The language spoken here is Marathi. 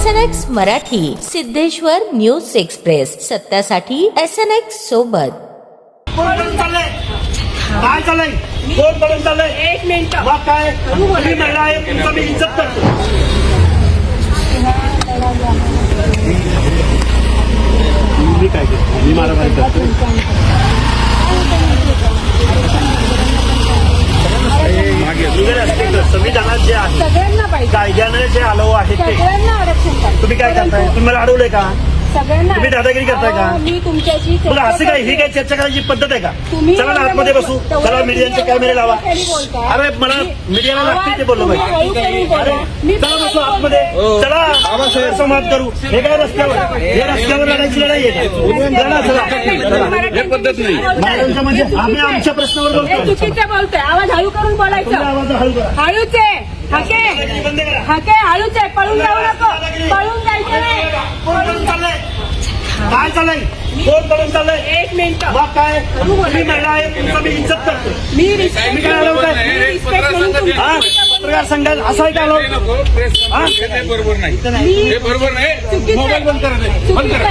SNX Marathi, Siddheshwar news express, सत्यासाठी SNX सोबत. काय चाललंय? कोण पळून चाललंय? एक मिनिट. मग काय तुम्ही महिला आहे, तुमचा मी इज्जत करतो. मी काय करतो? मी मारामारी करतो. संविधानात जे आहे, सगळ्यांना पाहिजे, कायद्याने जे आलो आहे ते सगळ्यांना आरक्षण पाहिजे. तुम्ही काय करताय? तुम्ही मला अडवलंय का? सगळ्यांना तुम्ही दादागिरी करताय का? मी तुमच्याशी तुला असं काय ही काय चर्चा करायची पद्धत आहे का? चला ना आतमध्ये बसू, चला मीडियाचे कॅमेरे लावा. अरे मला मीडियाला लागते ते बोललो पाहिजे. चला बसू आतमध्ये, चला संवाद करू. हे काय रस्त्यावर, हे रस्त्यावर लढायची लढाई आहे. हे पद्धत नाही. म्हणजे आम्ही आमच्या प्रश्नावर बोलतो. चुकीचं बोलतोय. आवाज हळू करून बोलायचं. आवाज हळू करा. हळूच आहे. हाके बंद करा. हाके हळूच आहे. पळून जाऊ नको. पळून जायचं नाही. कोण पळून चाललंय? काय चाललंय? कोण पळून चाललंय? एक मिनिट. मग काय तुम्ही महिला आहे, तुमचा मी इज्जत करतो. मी रिस्पेक्ट म्हणून हा पत्रकार संघात असं आहे का? बरोबर नाही, हे बरोबर नाही. चुकीचं मोबाईल बंद करा.